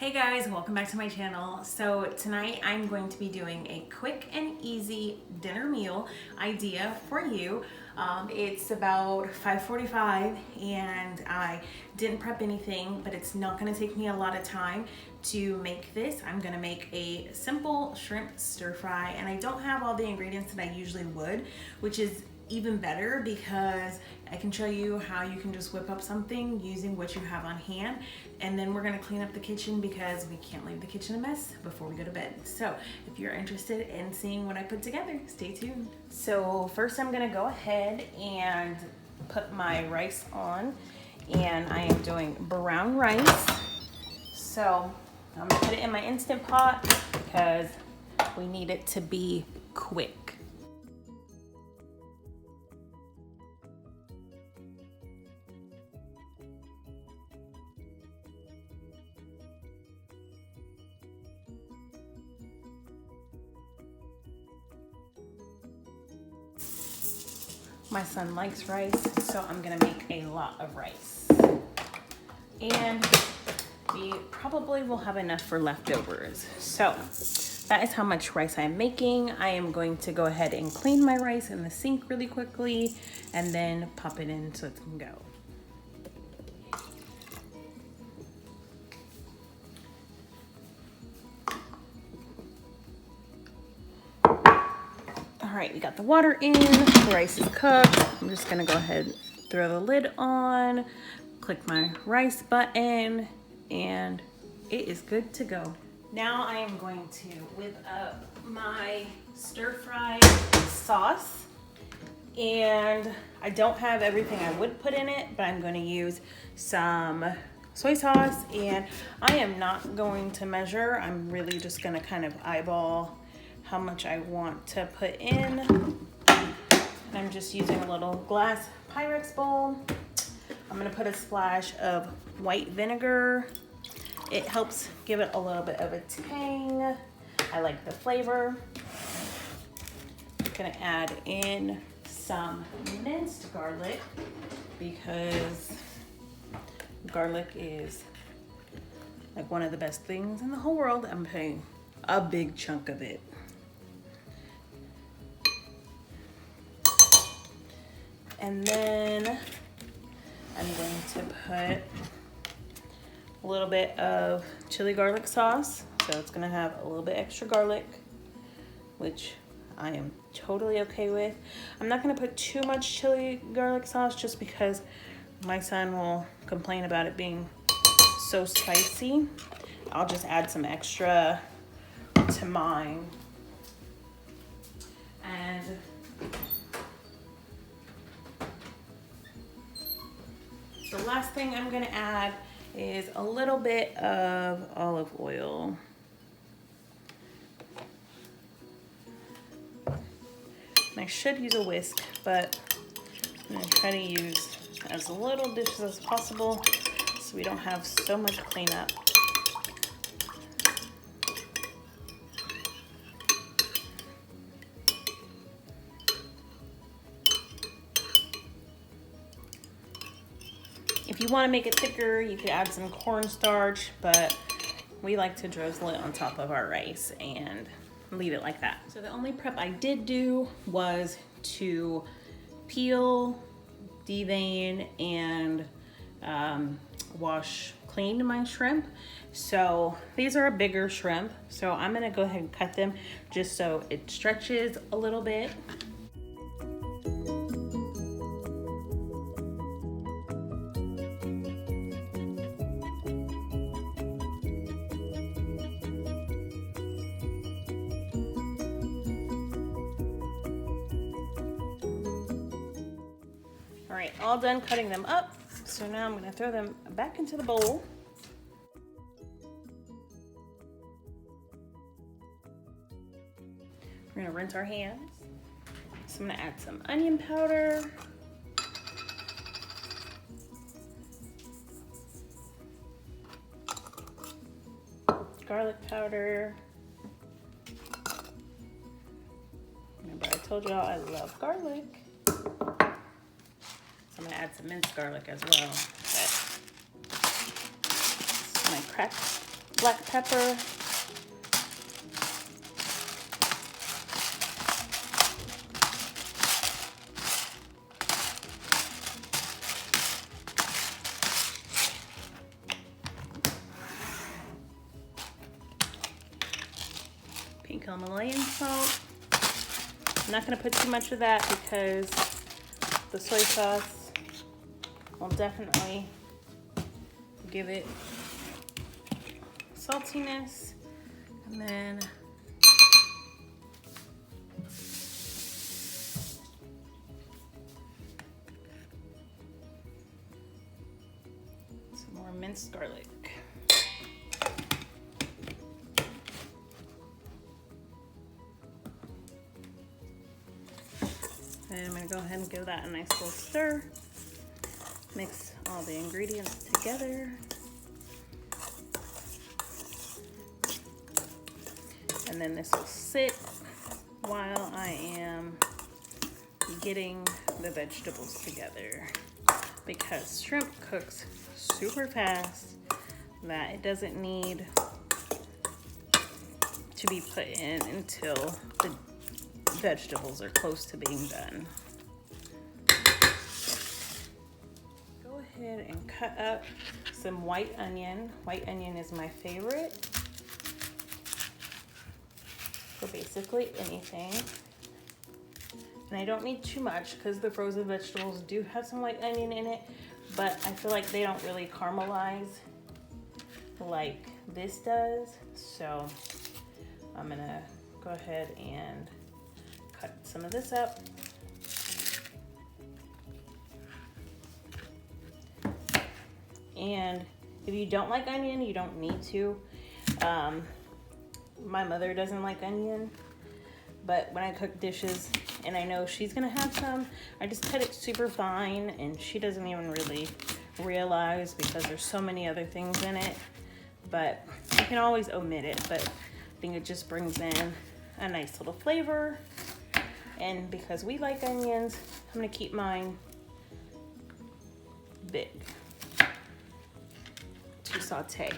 Hey guys, welcome back to my channel. So tonight I'm going to be doing a quick and easy dinner meal idea for you. It's about 5:45 and I didn't prep anything, but it's not going to take me a lot of time to make this. I'm going to make a simple shrimp stir fry, and I don't have all the ingredients that I usually would, which is even better because I can show you how you can just whip up something using what you have on hand. And then we're gonna clean up the kitchen because we can't leave the kitchen a mess before we go to bed. So if you're interested in seeing what I put together, stay tuned. So first I'm gonna go ahead and put my rice on, and I am doing brown rice. So I'm gonna put it in my Instant Pot because we need it to be quick. My son likes rice, so I'm gonna make a lot of rice. And we probably will have enough for leftovers. So that is how much rice I'm making. I am going to go ahead and clean my rice in the sink really quickly and then pop it in so it can go. All right, we got the water in, the rice is cooked. I'm just gonna go ahead and throw the lid on, click my rice button, and it is good to go. Now I am going to whip up my stir fry sauce, and I don't have everything I would put in it, but I'm gonna use some soy sauce, and I am not going to measure. I'm really just gonna kind of eyeball how much I want to put in. And I'm just using a little glass Pyrex bowl. I'm gonna put a splash of white vinegar. It helps give it a little bit of a tang. I like the flavor. I'm gonna add in some minced garlic because garlic is like one of the best things in the whole world. I'm putting a big chunk of it. And then I'm going to put a little bit of chili garlic sauce. So it's gonna have a little bit extra garlic, which I am totally okay with. I'm not gonna put too much chili garlic sauce just because my son will complain about it being so spicy. I'll just add some extra to mine. And the last thing I'm gonna add is a little bit of olive oil. And I should use a whisk, but I'm gonna try to use as little dishes as possible so we don't have so much cleanup. If you want to make it thicker, you could add some cornstarch, but we like to drizzle it on top of our rice and leave it like that. So the only prep I did do was to peel, devein, and clean my shrimp. So these are a bigger shrimp, so I'm gonna go ahead and cut them just so it stretches a little bit. All right, all done cutting them up. So now I'm gonna throw them back into the bowl. We're gonna rinse our hands. So I'm gonna add some onion powder. Garlic powder. Remember I told y'all I love garlic. I'm gonna add some minced garlic as well. But my cracked black pepper. Pink Himalayan salt. I'm not going to put too much of that because the soy sauce will definitely give it saltiness. And then some more minced garlic. And I'm going to go ahead and give that a nice little stir. Mix all the ingredients together. And then this will sit while I am getting the vegetables together, because shrimp cooks super fast, that it doesn't need to be put in until the vegetables are close to being done. Go ahead and cut up some white onion. White onion is my favorite for basically anything. And I don't need too much because the frozen vegetables do have some white onion in it, but I feel like they don't really caramelize like this does. So I'm gonna go ahead and cut some of this up. And if you don't like onion, you don't need to. My mother doesn't like onion, but when I cook dishes and I know she's gonna have some, I just cut it super fine, and she doesn't even really realize because there's so many other things in it. But you can always omit it, but I think it just brings in a nice little flavor. And because we like onions, I'm gonna keep mine big to saute.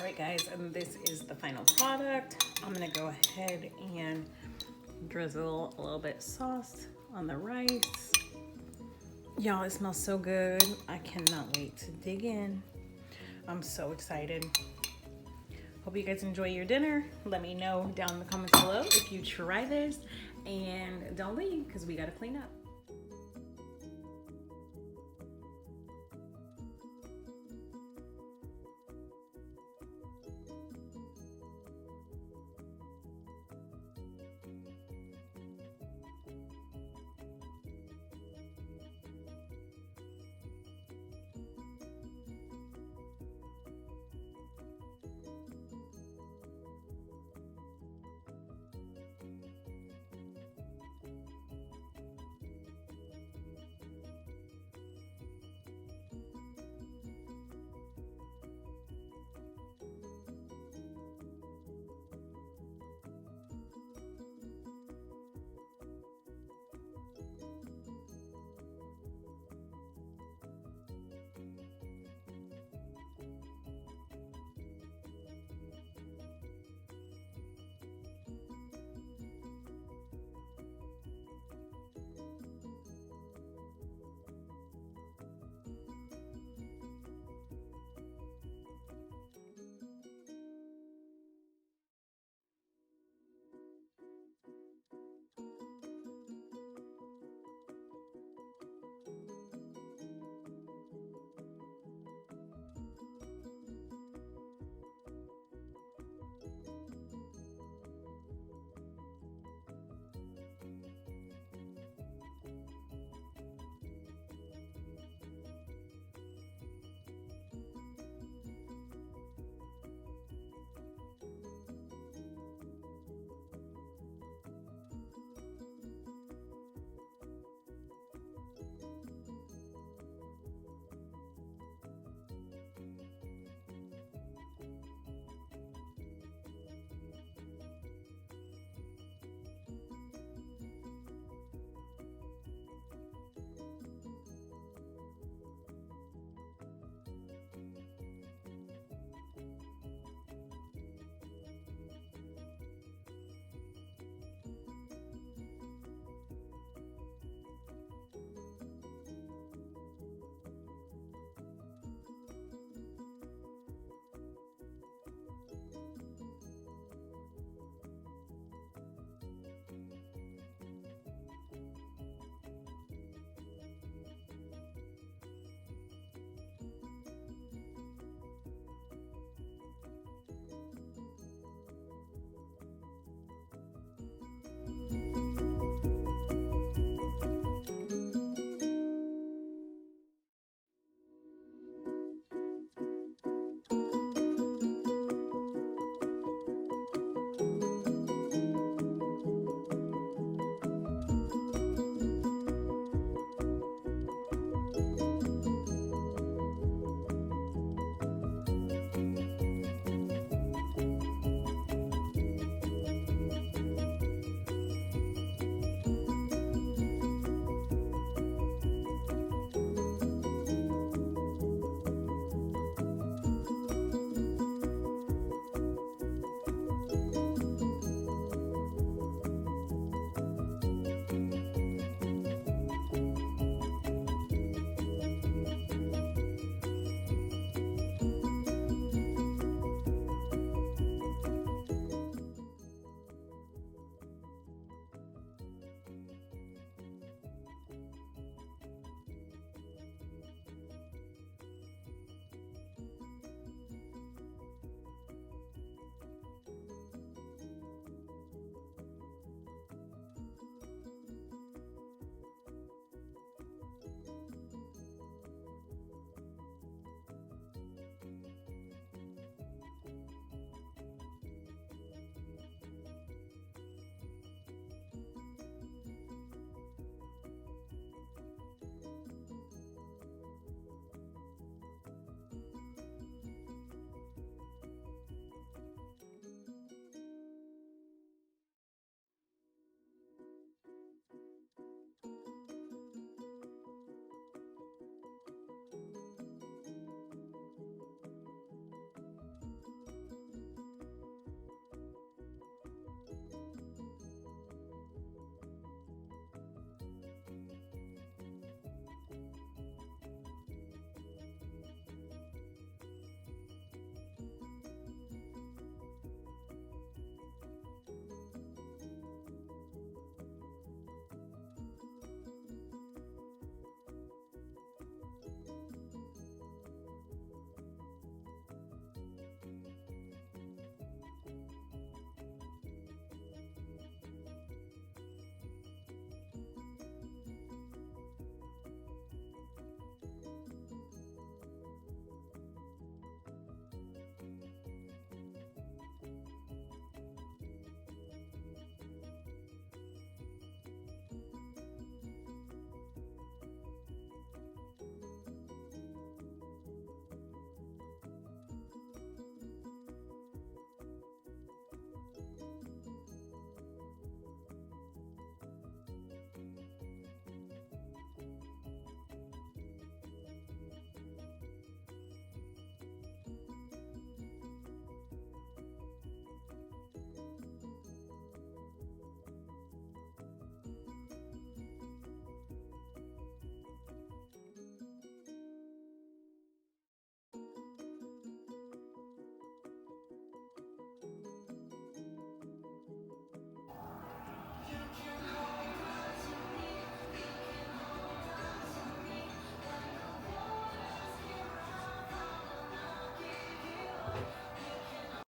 right, guys, and this is the final product. I'm gonna go ahead and drizzle a little bit of sauce on the rice. Y'all, it smells so good. I cannot wait to dig in. I'm so excited. Hope you guys enjoy your dinner. Let me know down in the comments below if you try this, and don't leave because we gotta clean up.